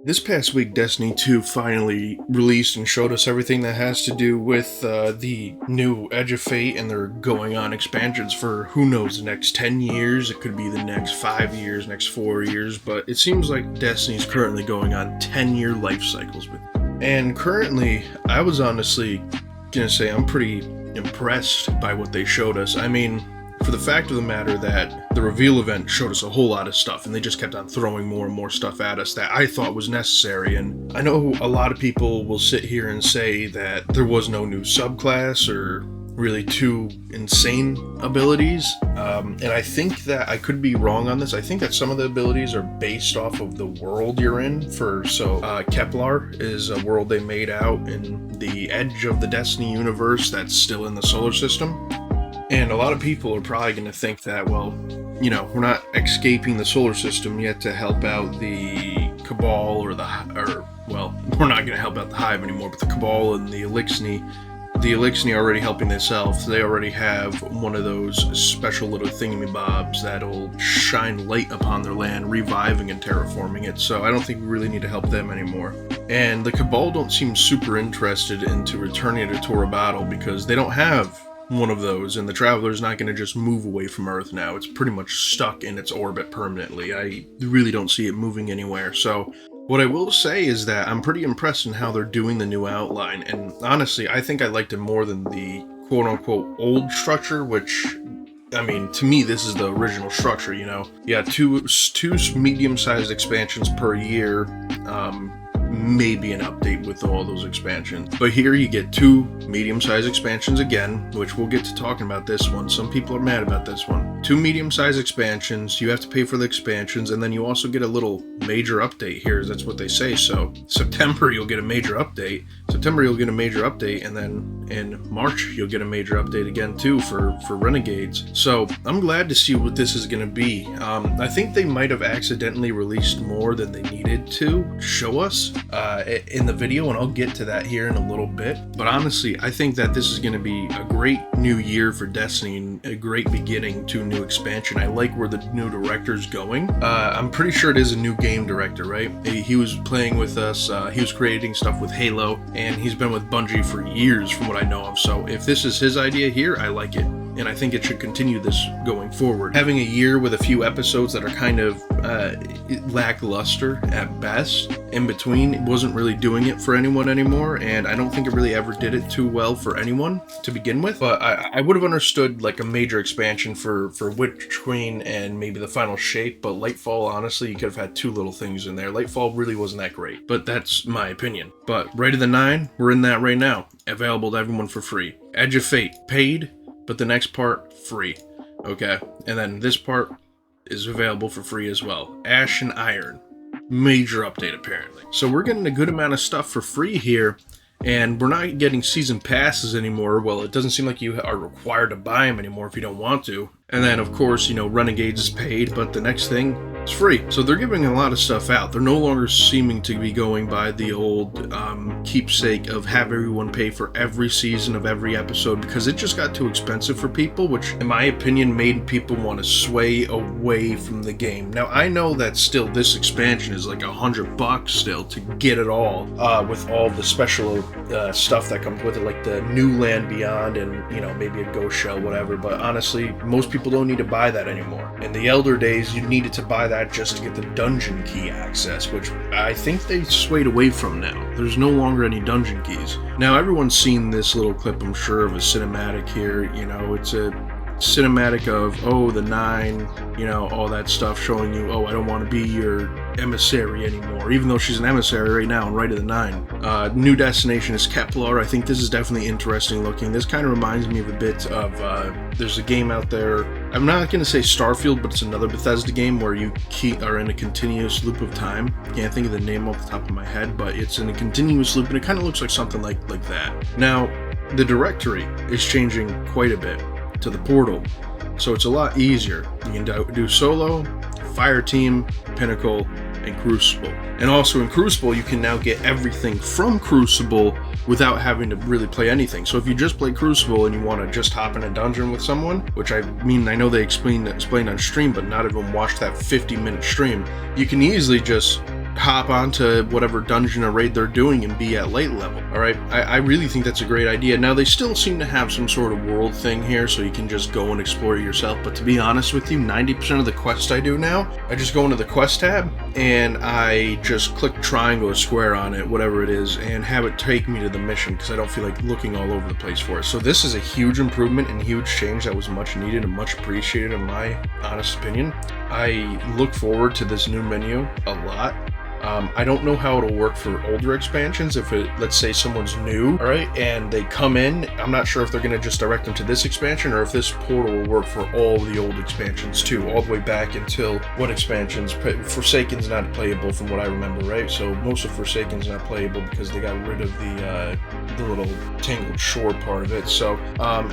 This past week, Destiny 2 finally released and showed us everything that has to do with the new Edge of Fate, and they're going on expansions for who knows the next 10 years. It could be the next 5 years, next 4 years, but it seems like Destiny's currently going on 10-year life cycles with it. And currently, I was honestly gonna say I'm pretty impressed by what they showed us. I mean, for the fact of the matter that the reveal event showed us a whole lot of stuff, and they just kept on throwing more and more stuff at us that I thought was necessary. And I know a lot of people will sit here and say that there was no new subclass or really two insane abilities, and I think that I could be wrong on this. I think that some of the abilities are based off of the world you're in. Kepler is a world they made out in the edge of the Destiny universe that's still in the solar system. And a lot of people are probably going to think that, well, we're not escaping the solar system yet to help out the Cabal we're not going to help out the Hive anymore, but the Cabal and the Elixni are already helping themselves. They already have one of those special little thingamybobs that'll shine light upon their land, reviving and terraforming it, so I don't think we really need to help them anymore. And the Cabal don't seem super interested into returning to Tora Battle because they don't have one of those, and the Traveler's not going to just move away from Earth now. It's pretty much stuck in its orbit permanently. I really don't see it moving anywhere. So what I will say is that I'm pretty impressed in how they're doing the new outline, and honestly, I think I liked it more than the quote-unquote old structure, which, I mean, to me, this is the original structure, Yeah, two medium-sized expansions per year, maybe an update with all those expansions. But here you get two medium-sized expansions again, which we'll get to talking about this one. Some people are mad about this one. Two medium-sized expansions, you have to pay for the expansions, and then you also get a little major update here. That's what they say. So September you'll get a major update. And then in March you'll get a major update again too for Renegades. So I'm glad to see what this is going to be. I think they might have accidentally released more than they needed to show us in the video, and I'll get to that here in a little bit. But honestly, I think that this is going to be a great new year for Destiny and a great beginning to a new expansion. I like where the new director's going. I'm pretty sure it is a new game director, right? He was playing with us, he was creating stuff with Halo, and he's been with Bungie for years from what I know of. So if this is his idea here, I like it, and I think it should continue this going forward. Having a year with a few episodes that are kind of lackluster at best in between, it wasn't really doing it for anyone anymore, and I don't think it really ever did it too well for anyone to begin with. But I would have understood like a major expansion for Witch Queen and maybe the final shape, but Lightfall, honestly, you could have had two little things in there. Lightfall really wasn't that great, but that's my opinion. But Right of the Nine, we're in that right now, available to everyone for free. Edge of Fate, paid, but the next part, free. Okay, and then this part is available for free as well. Ash and Iron, major update apparently. So we're getting a good amount of stuff for free here, and we're not getting season passes anymore. Well, it doesn't seem like you are required to buy them anymore if you don't want to. And then, of course, Renegades is paid, but the next thing is free. So they're giving a lot of stuff out. They're no longer seeming to be going by the old keepsake of have everyone pay for every season of every episode, because it just got too expensive for people, which, in my opinion, made people want to sway away from the game. Now, I know that still this expansion is like $100 still to get it all, with all the special stuff that comes with it, like the New Land Beyond and, maybe a Ghost Shell, whatever. But honestly, most people don't need to buy that anymore. In the Elder days, you needed to buy that just to get the dungeon key access, which I think they swayed away from now. There's no longer any dungeon keys. Now, everyone's seen this little clip, I'm sure, of a cinematic here. It's a cinematic of, the Nine, all that stuff showing you, I don't want to be your emissary anymore, even though she's an emissary right now in Right of the Nine. New destination is Kepler. I think this is definitely interesting looking. This kind of reminds me of a bit of, there's a game out there, I'm not going to say Starfield, but it's another Bethesda game where you are in a continuous loop of time. Can't think of the name off the top of my head, but it's in a continuous loop, and it kind of looks like something like that. Now, the directory is changing quite a bit to the Portal, so it's a lot easier. You can do solo, fire team, pinnacle, and Crucible. And also in Crucible, you can now get everything from Crucible without having to really play anything. So if you just play Crucible and you want to just hop in a dungeon with someone, which I know they explained on stream, but not everyone watched that 50-minute stream, you can easily just hop onto whatever dungeon or raid they're doing and be at light level. All right, I really think that's a great idea. Now, they still seem to have some sort of world thing here, so you can just go and explore yourself. But to be honest with you, 90% of the quests I do now, I just go into the quest tab and I just click triangle or square on it, whatever it is, and have it take me to the mission, because I don't feel like looking all over the place for it. So this is a huge improvement and huge change that was much needed and much appreciated in my honest opinion. I look forward to this new menu a lot. I don't know how it'll work for older expansions. If let's say someone's new, all right, and they come in, I'm not sure if they're going to just direct them to this expansion or if this portal will work for all the old expansions too, all the way back until what expansions? Forsaken's not playable from what I remember, right? So most of Forsaken's not playable because they got rid of the little Tangled Shore part of it. So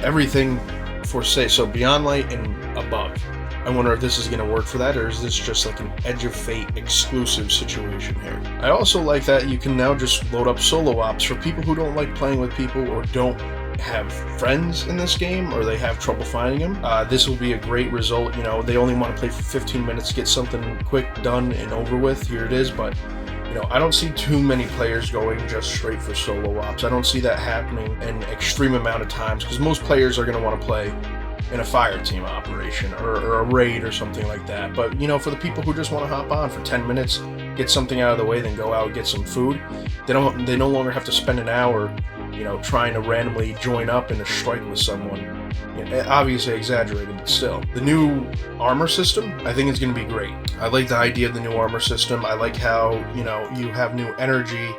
everything so Beyond Light and above. I wonder if this is going to work for that, or is this just like an Edge of Fate exclusive situation here? I also like that you can now just load up solo ops for people who don't like playing with people or don't have friends in this game, or they have trouble finding them. This will be a great result. You know, they only want to play for 15 minutes, get something quick done and over with. Here it is, but you know, I don't see too many players going just straight for solo ops. I don't see that happening an extreme amount of times, because most players are going to want to play in a fire team operation or a raid or something like that. But you know, for the people who just want to hop on for 10 minutes, get something out of the way, then go out and get some food, they no longer have to spend an hour, you know, trying to randomly join up in a strike with someone. You know, obviously exaggerated, but still. The new armor system, I think it's going to be great. I like the idea of the new armor system. I like how, you know, you have new energy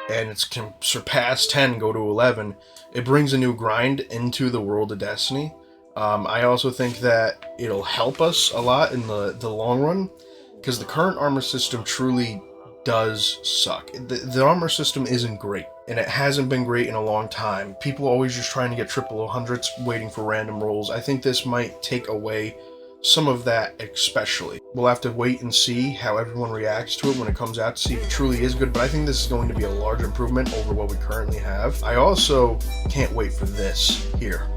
and it can surpass 10, go to 11. It brings a new grind into the world of Destiny. I also think that it'll help us a lot in the long run, because the current armor system truly does suck. The armor system isn't great, and it hasn't been great in a long time. People are always just trying to get triple 100s, waiting for random rolls. I think this might take away some of that especially. We'll have to wait and see how everyone reacts to it when it comes out to see if it truly is good, but I think this is going to be a large improvement over what we currently have. I also can't wait for this here.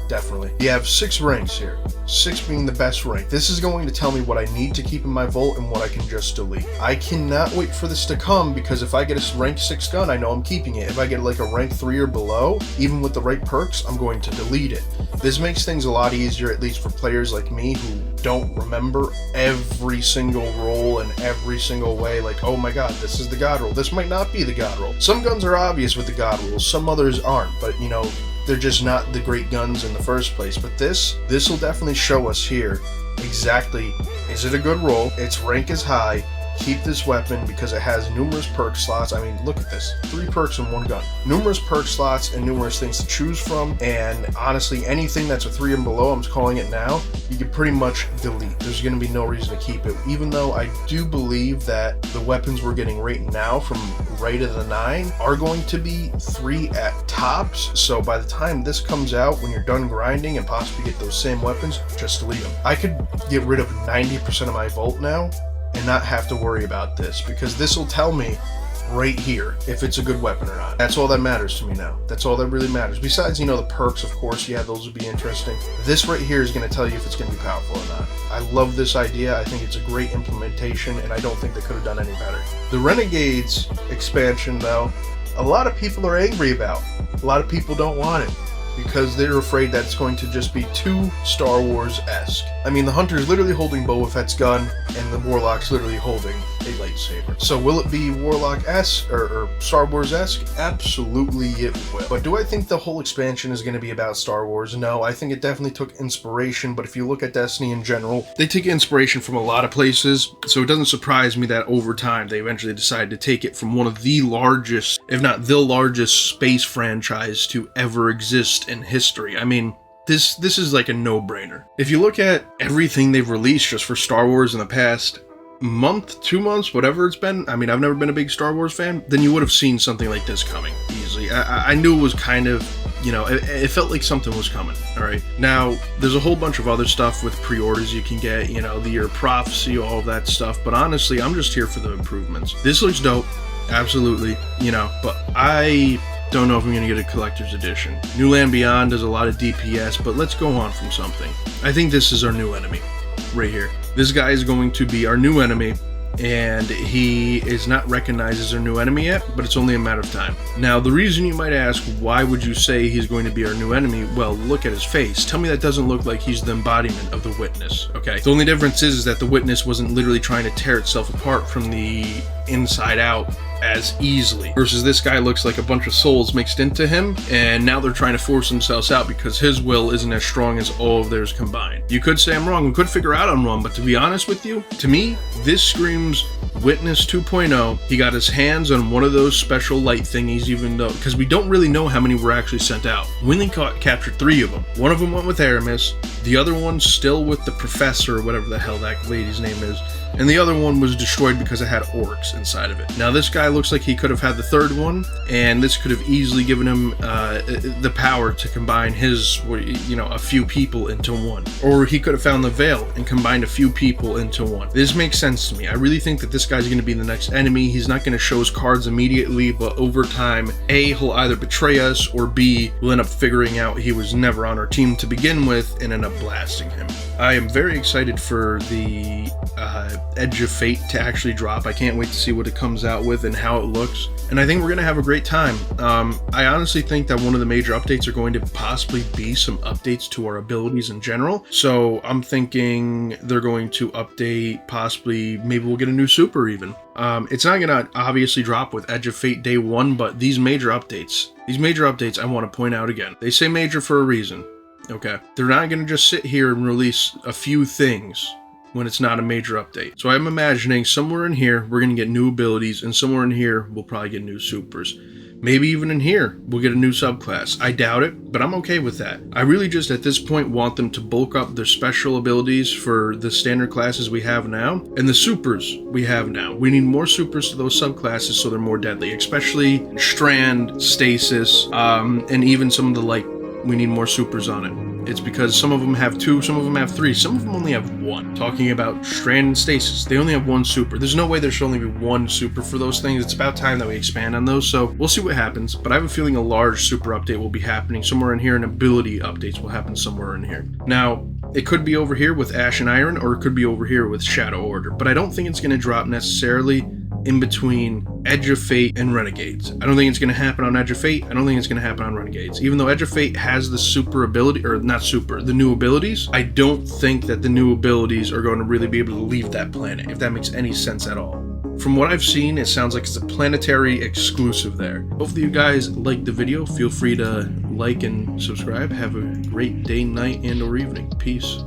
Definitely. You have 6 ranks here, 6 being the best rank. This is going to tell me what I need to keep in my vault and what I can just delete. I cannot wait for this to come, because if I get a rank 6 gun, I know I'm keeping it. If I get like a rank 3 or below, even with the right perks, I'm going to delete it. This makes things a lot easier, at least for players like me who don't remember every single roll and every single way, like, oh my god, this is the god roll. This might not be the god roll. Some guns are obvious with the god rolls, some others aren't, but you know, they're just not the great guns in the first place. But this will definitely show us here exactly, is it a good roll? Its rank is high. Keep this weapon because it has numerous perk slots. I mean, look at this. 3 perks in one gun. Numerous perk slots and numerous things to choose from. And honestly, anything that's a 3 and below, I'm calling it now, you can pretty much delete. There's going to be no reason to keep it. Even though I do believe that the weapons we're getting right now from Raid of the 9 are going to be 3 at tops. So by the time this comes out, when you're done grinding and possibly get those same weapons, just delete them. I could get rid of 90% of my vault now and not have to worry about this, because this will tell me right here if it's a good weapon or not. That's all that matters to me now. That's all that really matters. Besides, you know, the perks, of course, yeah, those would be interesting. This right here is going to tell you if it's going to be powerful or not. I love this idea. I think it's a great implementation, and I don't think they could have done any better. The Renegades expansion, though, a lot of people are angry about. A lot of people don't want it, because they're afraid that it's going to just be too Star Wars-esque. I mean, the Hunter's literally holding Boba Fett's gun, and the Warlock's literally holding a lightsaber. So will it be Warlock-esque, or Star Wars-esque? Absolutely it will. But do I think the whole expansion is going to be about Star Wars? No, I think it definitely took inspiration, but if you look at Destiny in general, they take inspiration from a lot of places, so it doesn't surprise me that over time they eventually decided to take it from one of the largest, if not the largest space franchise to ever exist in history. I mean, this is like a no-brainer. If you look at everything they've released just for Star Wars in the past month, 2 months, whatever it's been, I mean, I've never been a big Star Wars fan, then you would have seen something like this coming easily. I knew it was kind of, you know, it felt like something was coming, all right? Now, there's a whole bunch of other stuff with pre-orders you can get, you know, the Year of Prophecy, all of that stuff, but honestly, I'm just here for the improvements. This looks dope, absolutely, you know, but I don't know if I'm going to get a collector's edition. New Land Beyond does a lot of DPS, but let's go on from something. I think this is our new enemy, right here. This guy is going to be our new enemy, and he is not recognized as our new enemy yet, but it's only a matter of time. Now, the reason you might ask, why would you say he's going to be our new enemy? Well, look at his face. Tell me that doesn't look like he's the embodiment of the Witness, okay? The only difference is that the Witness wasn't literally trying to tear itself apart from the inside out as easily, versus this guy looks like a bunch of souls mixed into him, and now they're trying to force themselves out because his will isn't as strong as all of theirs combined. You could say I'm wrong, we could figure out I'm wrong, but to be honest with you, to me, this screams Witness 2.0. He got his hands on one of those special light thingies, even though, because we don't really know how many were actually sent out. We only captured 3 of them. One of them went with Aramis, the other one's still with the professor, or whatever the hell that lady's name is, and the other one was destroyed because it had orcs inside of it. Now this guy looks like he could have had the 3rd one, and this could have easily given him the power to combine his, a few people into one. Or he could have found the veil and combined a few people into one. This makes sense to me. I really think that this guy's going to be the next enemy. He's not going to show his cards immediately, but over time, A, he'll either betray us, or B, we'll end up figuring out he was never on our team to begin with and end up blasting him. I am very excited for the Edge of Fate to actually drop. I can't wait to see what it comes out with and how it looks, and I think we're going to have a great time. I honestly think that one of the major updates are going to possibly be some updates to our abilities in general, so I'm thinking they're going to update, possibly, maybe we'll get a new super even. It's not going to obviously drop with Edge of Fate Day 1, but these major updates I want to point out again. They say major for a reason, okay? They're not going to just sit here and release a few things when it's not a major update. So I'm imagining somewhere in here we're going to get new abilities, and somewhere in here we'll probably get new supers. Maybe even in here we'll get a new subclass. I doubt it, but I'm okay with that. I really just at this point want them to bulk up their special abilities for the standard classes we have now and the supers we have now. We need more supers to those subclasses so they're more deadly, especially Strand, Stasis, and even some of the light. We need more supers on it. It's because some of them have 2, some of them have 3, some of them only have 1. Talking about Strand and Stasis, they only have 1 super. There's no way there should only be 1 super for those things. It's about time that we expand on those, so we'll see what happens, but I have a feeling a large super update will be happening somewhere in here, and ability updates will happen somewhere in here. Now, it could be over here with Ash and Iron, or it could be over here with Shadow Order, but I don't think it's going to drop necessarily in between Edge of Fate and Renegades. I don't think it's going to happen on Edge of Fate. I don't think it's going to happen on Renegades. Even though Edge of Fate has the super ability, or not super, the new abilities, I don't think that the new abilities are going to really be able to leave that planet, if that makes any sense at all. From what I've seen, it sounds like it's a planetary exclusive there. Hopefully you guys liked the video. Feel free to like and subscribe. Have a great day, night, and or evening. Peace.